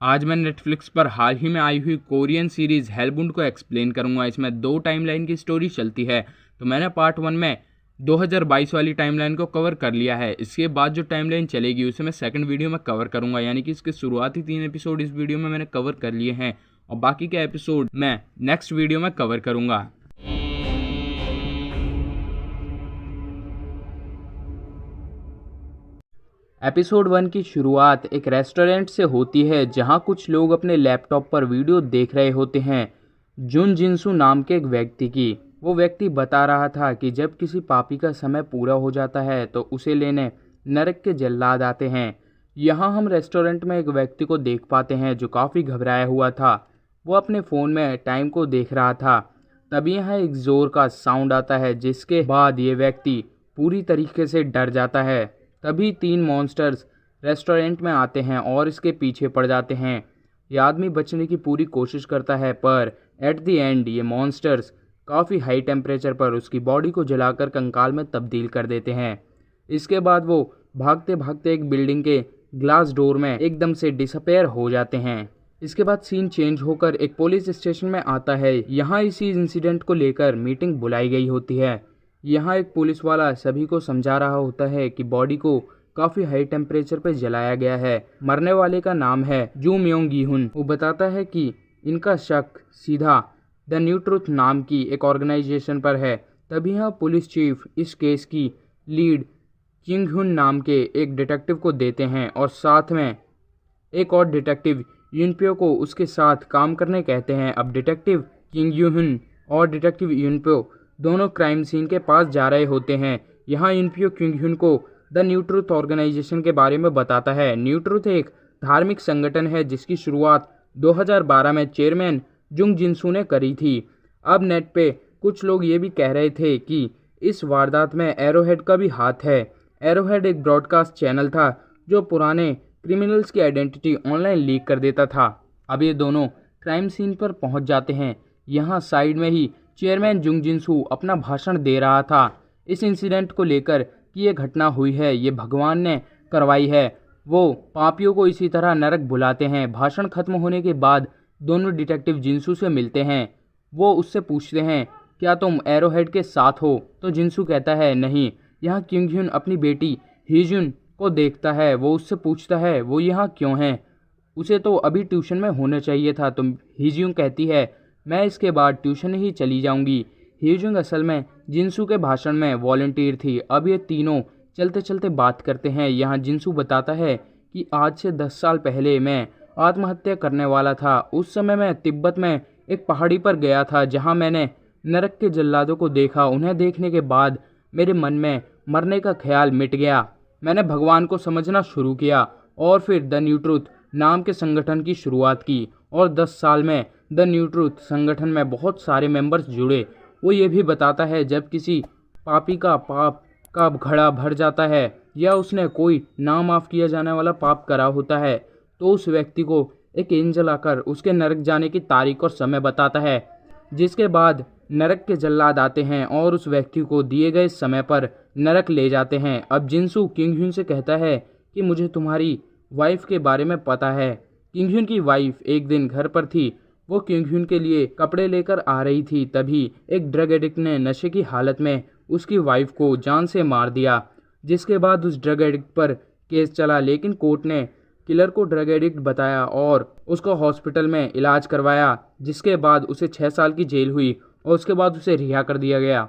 आज मैं नेटफ्लिक्स पर हाल ही में आई हुई कोरियन सीरीज़ हेलबुंड को एक्सप्लेन करूंगा। इसमें 2 टाइमलाइन की स्टोरी चलती है। तो मैंने पार्ट 1 में 2022 वाली टाइमलाइन को कवर कर लिया है। इसके बाद जो टाइमलाइन चलेगी उसे मैं सेकंड वीडियो में कवर करूंगा, यानी कि इसके शुरुआती 3 एपिसोड इस वीडियो में मैंने कवर कर लिए हैं और बाकी के एपिसोड मैं नेक्स्ट वीडियो में कवर करूंगा। एपिसोड 1 की शुरुआत एक रेस्टोरेंट से होती है जहां कुछ लोग अपने लैपटॉप पर वीडियो देख रहे होते हैं। जुन जिनसू नाम के एक व्यक्ति की। वो व्यक्ति बता रहा था कि जब किसी पापी का समय पूरा हो जाता है तो उसे लेने नरक के जल्लाद आते हैं। यहाँ हम रेस्टोरेंट में एक व्यक्ति को देख पाते हैं जो काफ़ी घबराया हुआ था। वो अपने फ़ोन में टाइम को देख रहा था। तभी यहाँ एक ज़ोर का साउंड आता है जिसके बाद ये व्यक्ति पूरी तरीके से डर जाता है। तभी 3 मॉन्स्टर्स रेस्टोरेंट में आते हैं और इसके पीछे पड़ जाते हैं। ये आदमी बचने की पूरी कोशिश करता है पर एट द एंड ये मॉन्स्टर्स काफ़ी हाई टेम्परेचर पर उसकी बॉडी को जलाकर कंकाल में तब्दील कर देते हैं। इसके बाद वो भागते भागते एक बिल्डिंग के ग्लास डोर में एकदम से डिसअपेयर हो जाते हैं। इसके बाद सीन चेंज होकर एक पुलिस स्टेशन में आता है। यहाँ इसी इंसिडेंट को लेकर मीटिंग बुलाई गई होती है। यहाँ एक पुलिस वाला सभी को समझा रहा होता है कि बॉडी को काफ़ी हाई टेम्परेचर पर जलाया गया है। मरने वाले का नाम है जू म्योंग गीहुन। वो बताता है कि इनका शक सीधा द न्यू ट्रुथ नाम की एक ऑर्गेनाइजेशन पर है। तभी यहाँ पुलिस चीफ इस केस की लीड किंग हुन नाम के एक डिटेक्टिव को देते हैं और साथ में एक और डिटेक्टिव यूनप्यो को उसके साथ काम करने कहते हैं। अब डिटेक्टिव किंग यूहुन और डिटेक्टिव यूनप्यो दोनों क्राइम सीन के पास जा रहे होते हैं। यहाँ यूनप्यो किंग हुन को द न्यू ट्रुथ ऑर्गेनाइजेशन के बारे में बताता है। न्यू ट्रुथ एक धार्मिक संगठन है जिसकी शुरुआत 2012 में चेयरमैन जुंग जिनसू ने करी थी। अब नेट पे कुछ लोग ये भी कह रहे थे कि इस वारदात में एरोहेड का भी हाथ है। एरोहेड एक ब्रॉडकास्ट चैनल था जो पुराने क्रिमिनल्स की आइडेंटिटी ऑनलाइन लीक कर देता था। अब ये दोनों क्राइम सीन पर पहुंच जाते हैं। यहाँ साइड में ही चेयरमैन जुंग जिनसू अपना भाषण दे रहा था इस इंसिडेंट को लेकर कि ये घटना हुई है, ये भगवान ने करवाई है। वो पापियों को इसी तरह नरक बुलाते हैं। भाषण खत्म होने के बाद दोनों डिटेक्टिव जिनसू से मिलते हैं। वो उससे पूछते हैं क्या तुम एरोहेड के साथ हो? तो जिनसू कहता है नहीं। यहाँ किंग ह्यून अपनी बेटी हीजुन को देखता है। वो उससे पूछता है वो यहाँ क्यों है? उसे तो अभी ट्यूशन में होना चाहिए था। तो हीजुन कहती है मैं इसके बाद ट्यूशन ही चली जाऊंगी। हीजुन असल में जिनसू के भाषण में वॉलंटियर थी। अब ये तीनों चलते चलते बात करते हैं। यहाँ जिनसू बताता है कि आज से 10 साल पहले मैं आत्महत्या करने वाला था। उस समय मैं तिब्बत में एक पहाड़ी पर गया था जहाँ मैंने नरक के जल्लादों को देखा। उन्हें देखने के बाद मेरे मन में मरने का ख्याल मिट गया। मैंने भगवान को समझना शुरू किया और फिर द न्यू ट्रुथ नाम के संगठन की शुरुआत की और 10 साल में द न्यू ट्रुथ संगठन में बहुत सारे मेंबर्स जुड़े। वो ये भी बताता है जब किसी पापी का पाप का घड़ा भर जाता है या उसने कोई ना माफ़ किया जाने वाला पाप करा होता है तो उस व्यक्ति को एक एंजल आकर उसके नरक जाने की तारीख और समय बताता है, जिसके बाद नरक के जल्लाद आते हैं और उस व्यक्ति को दिए गए समय पर नरक ले जाते हैं। अब जिनसू किंग ह्यून से कहता है कि मुझे तुम्हारी वाइफ के बारे में पता है। किंग ह्यून की वाइफ एक दिन घर पर थी। वो किंग ह्यून के लिए कपड़े लेकर आ रही थी। तभी एक ड्रग एडिक्ट ने नशे की हालत में उसकी वाइफ को जान से मार दिया, जिसके बाद उस ड्रग एडिक्ट पर केस चला। लेकिन कोर्ट ने किलर को ड्रग एडिक्ट बताया और उसको हॉस्पिटल में इलाज करवाया, जिसके बाद उसे 6 साल की जेल हुई और उसके बाद उसे रिहा कर दिया गया।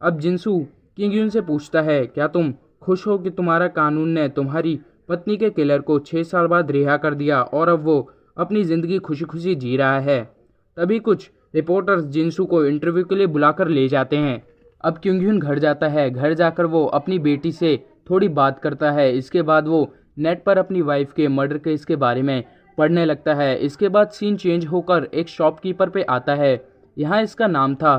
अब जिनसू किंग ह्यून से पूछता है क्या तुम खुश हो कि तुम्हारा कानून ने तुम्हारी पत्नी के किलर को 6 साल बाद रिहा कर दिया और अब वो अपनी ज़िंदगी खुशी खुशी जी रहा है। तभी कुछ रिपोर्टर्स जिनसू को इंटरव्यू के लिए बुलाकर ले जाते हैं। अब किंग ह्यून घर जाता है। घर जाकर वो अपनी बेटी से थोड़ी बात करता है। इसके बाद वो नेट पर अपनी वाइफ के मर्डर केस के बारे में पढ़ने लगता है। इसके बाद सीन चेंज होकर एक शॉपकीपर पे आता है। यहाँ इसका नाम था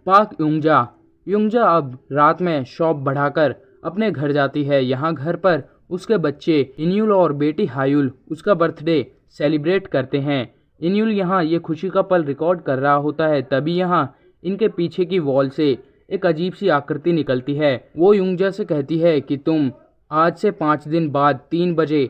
पाक युंगजा। युंगजा अब रात में शॉप बढ़ाकर अपने घर जाती है। यहाँ घर पर उसके बच्चे इन्यूल और बेटी हायुल उसका बर्थडे सेलिब्रेट करते हैं। इन्यूल यहाँ ये खुशी का पल रिकॉर्ड कर रहा होता है। तभी यहाँ इनके पीछे की वॉल से एक अजीब सी आकृति निकलती है। वो युंगजा से कहती है कि तुम आज से 5 दिन बाद 3 बजे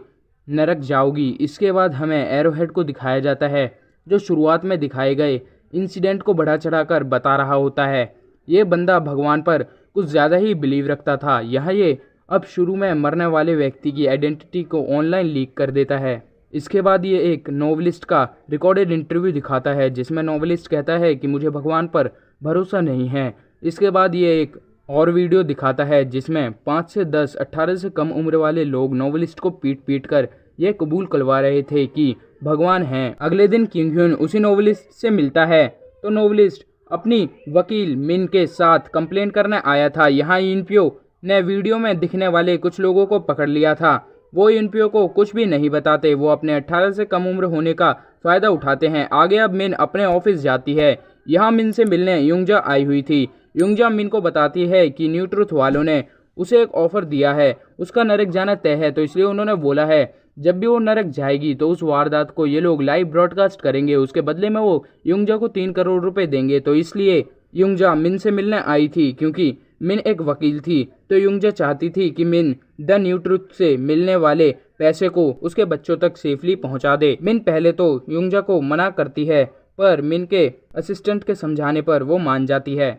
नरक जाओगी। इसके बाद हमें एरोहेड को दिखाया जाता है, जो शुरुआत में दिखाए गए इंसिडेंट को बढ़ा चढ़ाकर बता रहा होता है। ये बंदा भगवान पर कुछ ज़्यादा ही बिलीव रखता था। यहाँ ये अब शुरू में मरने वाले व्यक्ति की आइडेंटिटी को ऑनलाइन लीक कर देता है। इसके बाद ये एक नोवेलिस्ट का रिकॉर्डेड इंटरव्यू दिखाता है, जिसमें नोवेलिस्ट कहता है कि मुझे भगवान पर भरोसा नहीं है। इसके बाद ये एक और वीडियो दिखाता है जिसमें 5 से 10, 18 से कम उम्र वाले लोग नोवेलिस्ट को पीट पीट कर ये कबूल करवा रहे थे कि भगवान हैं। अगले दिन किंग ह्यून उसी नोवेलिस्ट से मिलता है, तो नोवेलिस्ट अपनी वकील मिन के साथ कंप्लेंट करने आया था। यहाँ इनपियो ने वीडियो में दिखने वाले कुछ लोगों को पकड़ लिया था। वो इनपियो को कुछ भी नहीं बताते, वो अपने 18 से कम उम्र होने का फ़ायदा उठाते हैं। आगे अब मिन अपने ऑफिस जाती है। यहाँ मिन से मिलने युंगजा आई हुई थी। युंगजा मिन को बताती है कि न्यू ट्रुथ वालों ने उसे एक ऑफ़र दिया है, उसका नरक जाना तय है, तो इसलिए उन्होंने बोला है जब भी वो नरक जाएगी तो उस वारदात को ये लोग लाइव ब्रॉडकास्ट करेंगे। उसके बदले में वो युंगजा को 3 करोड़ रुपए देंगे। तो इसलिए युंगजा मिन से मिलने आई थी। क्योंकि मिन एक वकील थी, तो युंगजा चाहती थी कि मिन द न्यू ट्रुथ से मिलने वाले पैसे को उसके बच्चों तक सेफली पहुंचा दे। मिन पहले तो युंगजा को मना करती है, पर मिन के असिस्टेंट के समझाने पर वो मान जाती है।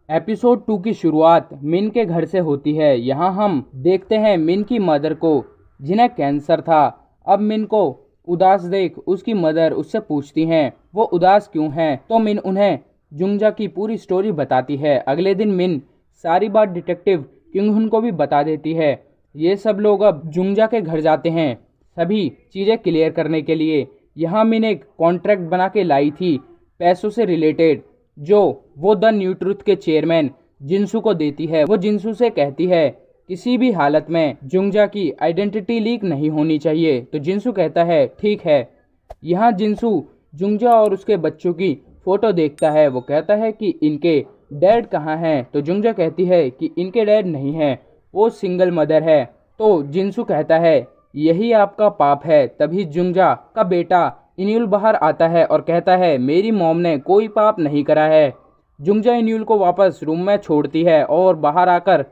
एपिसोड 2 की शुरुआत मिन के घर से होती है। यहाँ हम देखते हैं मिन की मदर को, जिन्हें कैंसर था। अब मिन को उदास देख उसकी मदर उससे पूछती हैं वो उदास क्यों हैं, तो मिन उन्हें जुंगजा की पूरी स्टोरी बताती है। अगले दिन मिन सारी बात डिटेक्टिव किंगहुन को भी बता देती है। ये सब लोग अब जुंगजा के घर जाते हैं सभी चीज़ें क्लियर करने के लिए। यहाँ मिन एक कॉन्ट्रैक्ट बना के लाई थी पैसों से रिलेटेड, जो वो द न्यू ट्रुथ के चेयरमैन जिनसू को देती है। वो जिनसू से कहती है किसी भी हालत में जुंगजा की आइडेंटिटी लीक नहीं होनी चाहिए। तो जिनसू कहता है ठीक है। यहाँ जिनसू जुंगजा और उसके बच्चों की फ़ोटो देखता है। वो कहता है कि इनके डैड कहाँ हैं, तो जुंगजा कहती है कि इनके डैड नहीं है, वो सिंगल मदर है। तो जिनसू कहता है यही आपका पाप है। तभी जुंगजा का बेटा इन्यूल बाहर आता है और कहता है मेरी मॉम ने कोई पाप नहीं करा है। जुंगजा इन्यूल को वापस रूम में छोड़ती है और बाहर आकर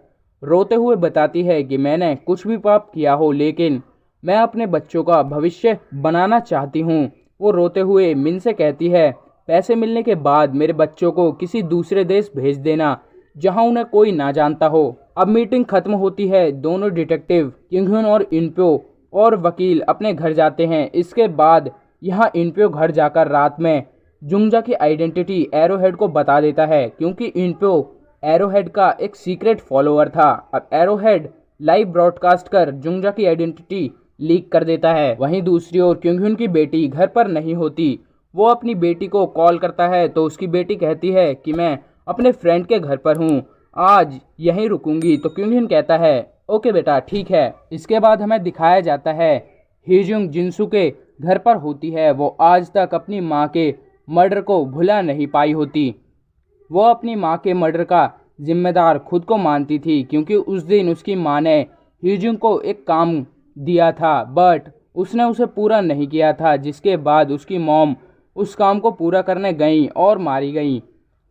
रोते हुए बताती है कि मैंने कुछ भी पाप किया हो, लेकिन मैं अपने बच्चों का भविष्य बनाना चाहती हूँ। वो रोते हुए मिन से कहती है पैसे मिलने के बाद मेरे बच्चों को किसी दूसरे देश भेज देना जहाँ उन्हें कोई ना जानता हो। अब मीटिंग खत्म होती है। दोनों डिटेक्टिव किंगहुन और इनप्यो और वकील अपने घर जाते हैं। इसके बाद यहाँ इनप्यो घर जाकर रात में जुंगजा की आइडेंटिटी एरोहेड को बता देता है, क्योंकि इनप्यो एरोहेड का एक सीक्रेट फॉलोअर था। अब एरोहेड लाइव ब्रॉडकास्ट कर जुंगजा की आइडेंटिटी लीक कर देता है। वहीं दूसरी ओर किंगहुन की बेटी घर पर नहीं होती। वो अपनी बेटी को कॉल करता है, तो उसकी बेटी कहती है कि मैं अपने फ्रेंड के घर पर हूँ, आज यहीं रुकूंगी। तो किंगहुन कहता है ओके बेटा ठीक है। इसके बाद हमें दिखाया जाता है हीजुंग जिनसू के घर पर होती है। वो आज तक अपनी माँ के मर्डर को भुला नहीं पाई होती। वो अपनी माँ के मर्डर का जिम्मेदार खुद को मानती थी, क्योंकि उस दिन उसकी माँ ने हीजुंग को एक काम दिया था, बट उसने उसे पूरा नहीं किया था, जिसके बाद उसकी मॉम उस काम को पूरा करने गई और मारी गई।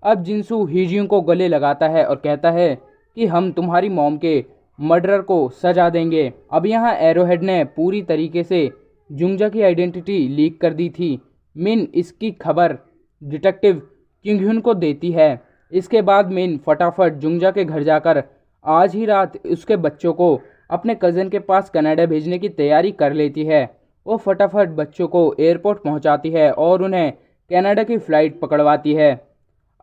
अब जिनसू हीजुंग को गले लगाता है और कहता है कि हम तुम्हारी मॉम के मर्डरर को सजा देंगे। अब यहाँ एरोहेड ने पूरी तरीके से जुंगजा की आइडेंटिटी लीक कर दी थी। मिन इसकी खबर डिटेक्टिव किंगहुन को देती है। इसके बाद मिन फटाफट जुंगजा के घर जाकर आज ही रात उसके बच्चों को अपने कज़न के पास कनाडा भेजने की तैयारी कर लेती है। वो फटाफट बच्चों को एयरपोर्ट पहुंचाती है और उन्हें कनाडा की फ़्लाइट पकड़वाती है।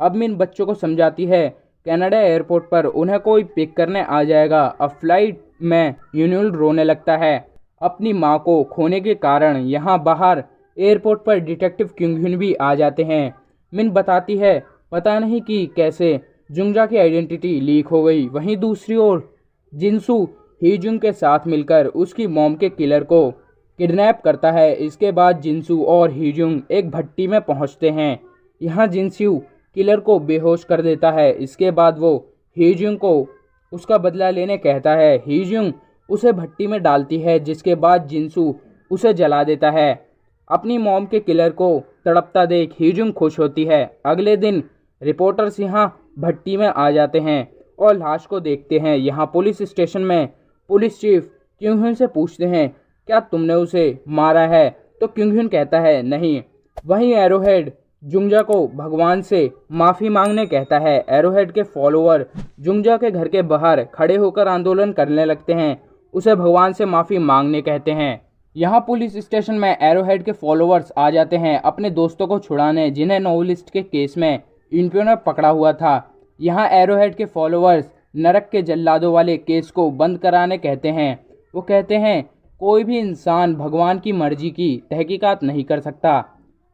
अब मिन बच्चों को समझाती है कनाडा एयरपोर्ट पर उन्हें कोई पिक करने आ जाएगा। अब फ्लाइट में यूनिल रोने लगता है अपनी माँ को खोने के कारण। यहाँ बाहर एयरपोर्ट पर डिटेक्टिव किंगहुन भी आ जाते हैं। मिन बताती है पता नहीं कि कैसे जुंगजा की आइडेंटिटी लीक हो गई। वहीं दूसरी ओर जिनसू हीजुंग के साथ मिलकर उसकी मॉम के किलर को किडनैप करता है। इसके बाद जिनसू और हीजुंग एक भट्टी में पहुंचते हैं। यहाँ जिनसू किलर को बेहोश कर देता है। इसके बाद वो हीजुंग को उसका बदला लेने कहता है। हीजुंग उसे भट्टी में डालती है, जिसके बाद जिनसू उसे जला देता है। अपनी मॉम के किलर को तड़पता देख हीजुंग खुश होती है। अगले दिन रिपोर्टर्स यहाँ भट्टी में आ जाते हैं और लाश को देखते हैं। यहाँ पुलिस स्टेशन में पुलिस चीफ क्योंग हुन से पूछते हैं, क्या तुमने उसे मारा है? तो क्योंग हुन कहता है, नहीं। वहीं एरोहेड जुंगजा को भगवान से माफ़ी मांगने कहता है। एरोहेड के फॉलोअर जुंगजा के घर के बाहर खड़े होकर आंदोलन करने लगते हैं, उसे भगवान से माफ़ी मांगने कहते हैं। यहाँ पुलिस स्टेशन में एरोहेड के फॉलोअर्स आ जाते हैं अपने दोस्तों को छुड़ाने, जिन्हें नोवेलिस्ट के केस में इनपियो ने पकड़ा हुआ था। यहाँ एरोहेड के फॉलोअर्स नरक के जल्लादों वाले केस को बंद कराने कहते हैं। वो कहते हैं, कोई भी इंसान भगवान की मर्जी की तहकीकात नहीं कर सकता।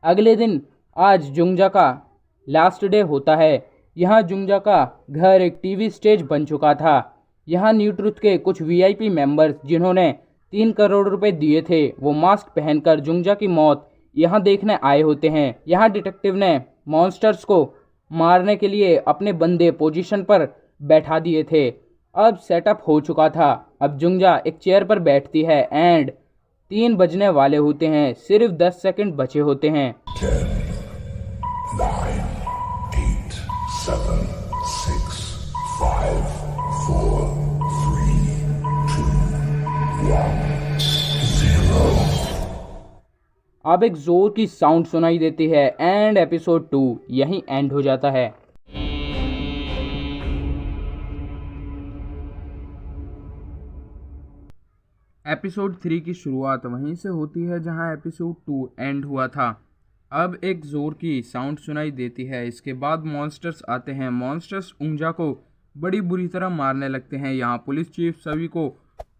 अगले दिन आज जुंगजा का लास्ट डे होता है। यहाँ जुंगजा का घर एक टीवी स्टेज बन चुका था। यहाँ न्यू ट्रुथ के कुछ वीआईपी मेंबर्स जिन्होंने 3 करोड़ रुपए दिए थे, वो मास्क पहनकर जुंगजा की मौत यहाँ देखने आए होते हैं। यहाँ डिटेक्टिव ने मॉन्स्टर्स को मारने के लिए अपने बंदे पोजीशन पर बैठा दिए थे। अब सेटअप हो चुका था। अब जुंगजा एक चेयर पर बैठती है एंड 3 बजने वाले होते हैं। सिर्फ 10 सेकंड बचे होते हैं। 10, 9, 8, 7, 6, 5, 4, 3, 2, 1, 0। अब एक जोर की साउंड सुनाई देती है एंड एपिसोड 2 यहीं एंड हो जाता है। एपिसोड 3 की शुरुआत वहीं से होती है जहां एपिसोड 2 एंड हुआ था। अब एक जोर की साउंड सुनाई देती है। इसके बाद मॉन्स्टर्स आते हैं। मॉन्स्टर्स उंगजा को बड़ी बुरी तरह मारने लगते हैं। यहाँ पुलिस चीफ सभी को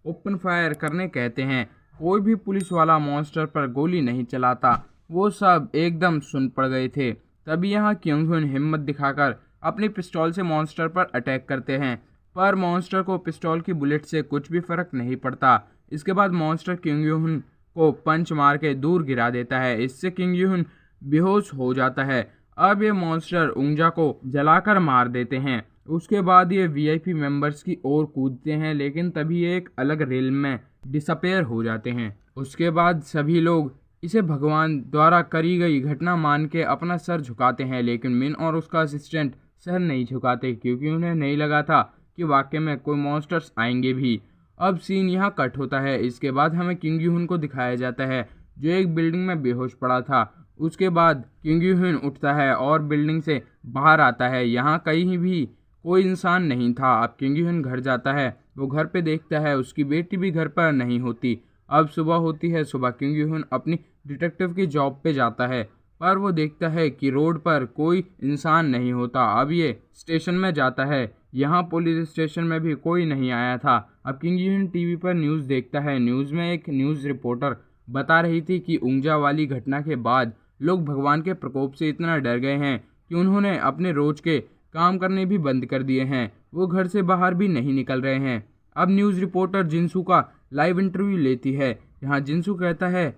ओपन फायर करने कहते हैं। कोई भी पुलिस वाला मॉन्स्टर पर गोली नहीं चलाता। वो सब एकदम सुन पड़ गए थे। तभी यहाँ क्योंग हुन हिम्मत दिखाकर अपनी पिस्टल से मॉन्स्टर पर अटैक करते हैं, पर मॉन्स्टर को पिस्टल की बुलेट से कुछ भी फर्क नहीं पड़ता। इसके बाद मॉन्स्टर किंग युन को पंच मार के दूर गिरा देता है। इससे किंग युन बेहोश हो जाता है। अब ये मॉन्स्टर उंगजा को जलाकर मार देते हैं। उसके बाद ये वीआईपी मेंबर्स की ओर कूदते हैं, लेकिन तभी ये एक अलग रेल में डिसअपेयर हो जाते हैं। उसके बाद सभी लोग इसे भगवान द्वारा करी गई घटना मान के अपना सर झुकाते हैं, लेकिन मिन और उसका असिस्टेंट सर नहीं झुकाते क्योंकि उन्हें नहीं लगा था कि वाकई में कोई मॉन्स्टर्स आएंगे भी। अब सीन यहाँ कट होता है। इसके बाद हमें किंग युन को दिखाया जाता है जो एक बिल्डिंग में बेहोश पड़ा था। उसके बाद किंग युन उठता है और बिल्डिंग से बाहर आता है। यहाँ कहीं भी कोई इंसान नहीं था। अब किंग युन घर जाता है। वो घर पे देखता है उसकी बेटी भी घर पर नहीं होती। अब सुबह होती है। सुबह किंग युन अपनी डिटेक्टिव की जॉब पे जाता है, पर वो देखता है कि रोड पर कोई इंसान नहीं होता। अब ये स्टेशन में जाता है। यहाँ पुलिस स्टेशन में भी कोई नहीं आया था। अब किंग युन टीवी पर न्यूज़ देखता है। न्यूज़ में एक न्यूज़ रिपोर्टर बता रही थी कि उंगजा वाली घटना के बाद लोग भगवान के प्रकोप से इतना डर गए हैं कि उन्होंने अपने रोज के काम करने भी बंद कर दिए हैं। वो घर से बाहर भी नहीं निकल रहे हैं। अब न्यूज़ रिपोर्टर जिनसू का लाइव इंटरव्यू लेती है। यहाँ जिनसू कहता है,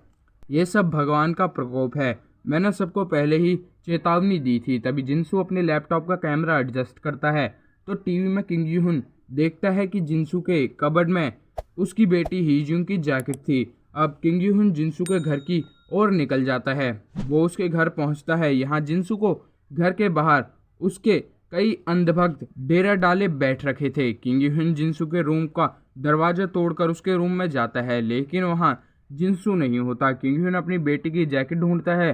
ये सब भगवान का प्रकोप है, मैंने सबको पहले ही चेतावनी दी थी। तभी जिनसू अपने लैपटॉप का कैमरा एडजस्ट करता है तो टीवी में किंग युन देखता है कि जिनसू के कबर्ड में उसकी बेटी हीजुंग की जैकेट थी। अब किंग युन जिनसू के घर की ओर निकल जाता है। वो उसके घर पहुंचता है। यहाँ जिनसू को घर के बाहर उसके कई अंधभक्त डेरा डाले बैठ रखे थे। किंग युन जिनसू के रूम का दरवाजा तोड़कर उसके रूम में जाता है, लेकिन वहाँ जिनसू नहीं होता। किंग युन अपनी बेटी की जैकेट ढूंढता है,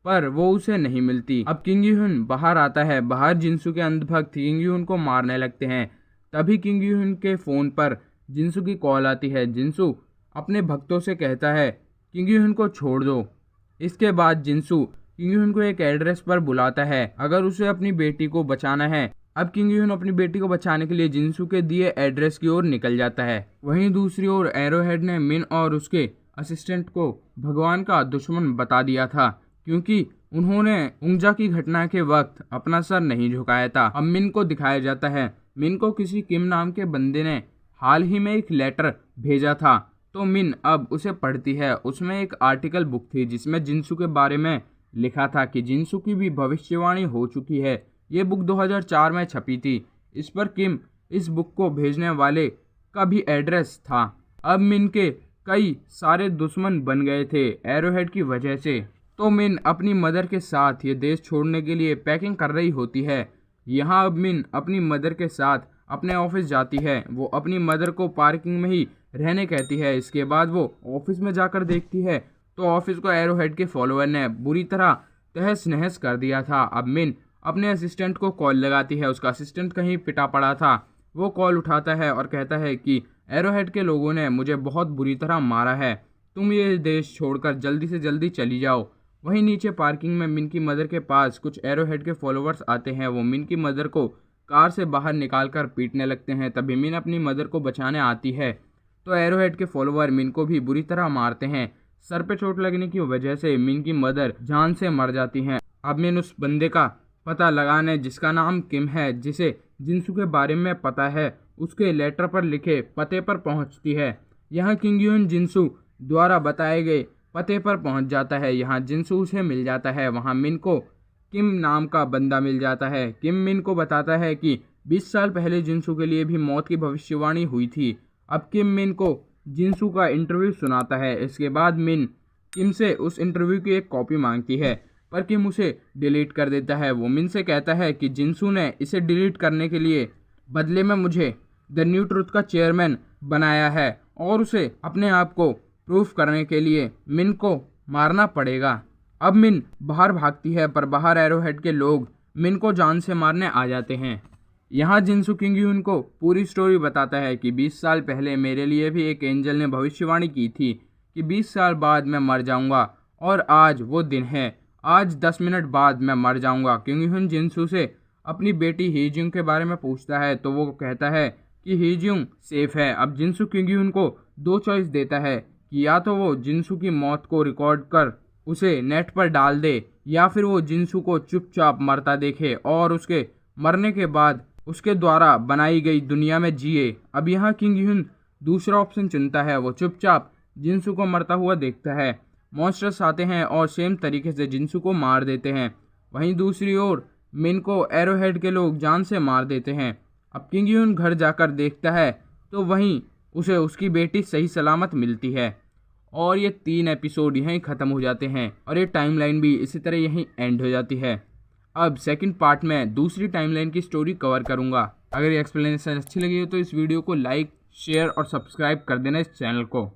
पर वो उसे नहीं मिलती। अब किंग युन बाहर आता है। बाहर जिनसू के अंधभक्त किंग युन को मारने लगते हैं। तभी किंग युन के फ़ोन पर जिनसू की कॉल आती है। जिनसू अपने भक्तों से कहता है किंग युन को छोड़ दो। इसके बाद जिनसू किंग युन को एक एड्रेस पर बुलाता है अगर उसे अपनी बेटी को बचाना है। अब किंग युन अपनी बेटी को बचाने के लिए जिनसू के दिए एड्रेस की ओर निकल जाता है। वहीं दूसरी ओर एरोहेड ने मिन और उसके असिस्टेंट को भगवान का दुश्मन बता दिया था क्योंकि उन्होंने उंगजा की घटना के वक्त अपना सर नहीं झुकाया था। अब मिन को दिखाया जाता है। मिन को किसी किम नाम के बंदे ने हाल ही में एक लेटर भेजा था, तो मिन अब उसे पढ़ती है। उसमें एक आर्टिकल बुक थी जिसमें जिनसू के बारे में लिखा था कि जिनसू की भी भविष्यवाणी हो चुकी है। ये बुक 2004 में छपी थी। इस पर किम इस बुक को भेजने वाले का भी एड्रेस था। अब मिन के कई सारे दुश्मन बन गए थे एरोहेड की वजह से। तो मिन अपनी मदर के साथ ये देश छोड़ने के लिए पैकिंग कर रही होती है। यहाँ अब मिन अपनी मदर के साथ अपने ऑफिस जाती है। वो अपनी मदर को पार्किंग में ही रहने कहती है। इसके बाद वो ऑफिस में जाकर देखती है तो ऑफिस को एरोहेड के फॉलोअर ने बुरी तरह तहस नहस कर दिया था। अब मिन अपने असिस्टेंट को कॉल लगाती है। उसका असिस्टेंट कहीं पिटा पड़ा था। वो कॉल उठाता है और कहता है कि एरोहेड के लोगों ने मुझे बहुत बुरी तरह मारा है, तुम ये देश छोड़कर जल्दी से जल्दी चली जाओ। वहीं नीचे पार्किंग में मिन की मदर के पास कुछ एरोहेड के फॉलोअर्स आते हैं। वो मिन की मदर को कार से बाहर निकालकर पीटने लगते हैं। तभी मिन अपनी मदर को बचाने आती है तो एरोहेड के फॉलोअर मिन को भी बुरी तरह मारते हैं। सर पे चोट लगने की वजह से मिन की मदर जान से मर जाती हैं। अब मिन उस बंदे का पता लगाने जिसका नाम किम है, जिसे जिनसू के बारे में पता है, उसके लेटर पर लिखे पते पर पहुंचती है। यहाँ किंग यून जिनसू द्वारा बताए गए पते पर पहुंच जाता है। यहाँ जिनसू उसे मिल जाता है। वहाँ मिन को किम नाम का बंदा मिल जाता है। किम मिन को बताता है कि 20 साल पहले जिनसू के लिए भी मौत की भविष्यवाणी हुई थी। अब किम मिन को जिनसू का इंटरव्यू सुनाता है। इसके बाद मिन किम से उस इंटरव्यू की एक कॉपी मांगती है पर किम उसे डिलीट कर देता है। वो मिन से कहता है कि जिनसू ने इसे डिलीट करने के लिए बदले में मुझे द न्यू ट्रुथ का चेयरमैन बनाया है और उसे अपने आप को प्रूफ करने के लिए मिन को मारना पड़ेगा। अब मिन बाहर भागती है पर बाहर एरोहेड के लोग मिन को जान से मारने आ जाते हैं। यहाँ जिनसू किंग यून को पूरी स्टोरी बताता है कि 20 साल पहले मेरे लिए भी एक एंजल ने भविष्यवाणी की थी कि 20 साल बाद मैं मर जाऊंगा और आज वो दिन है। आज 10 मिनट बाद मैं मर जाऊंगा। किंग यून जिनसू से अपनी बेटी हीजिंग के बारे में पूछता है तो वो कहता है कि हीजिंग सेफ है। अब जिनसू किंग यून को 2 चॉइस देता है कि या तो वो जिनसू की मौत को रिकॉर्ड कर उसे नेट पर डाल दे या फिर वो जिनसू को चुपचाप मरता देखे और उसके मरने के बाद उसके द्वारा बनाई गई दुनिया में जिए। अब यहाँ किंग यून दूसरा ऑप्शन चुनता है। वो चुपचाप जिनसू को मरता हुआ देखता है। मॉन्स्टर्स आते हैं और सेम तरीके से जिनसू को मार देते हैं। वहीं दूसरी ओर मिन को एरोहेड के लोग जान से मार देते हैं। अब किंग यून घर जाकर देखता है तो वहीं उसे उसकी बेटी सही सलामत मिलती है। और ये 3 एपिसोड यहीं ख़त्म हो जाते हैं और ये टाइमलाइन भी इसी तरह यहीं एंड हो जाती है। अब सेकंड पार्ट में दूसरी टाइमलाइन की स्टोरी कवर करूँगा। अगर ये एक्सप्लेनेशन अच्छी लगी हो तो इस वीडियो को लाइक, शेयर और सब्सक्राइब कर देना इस चैनल को।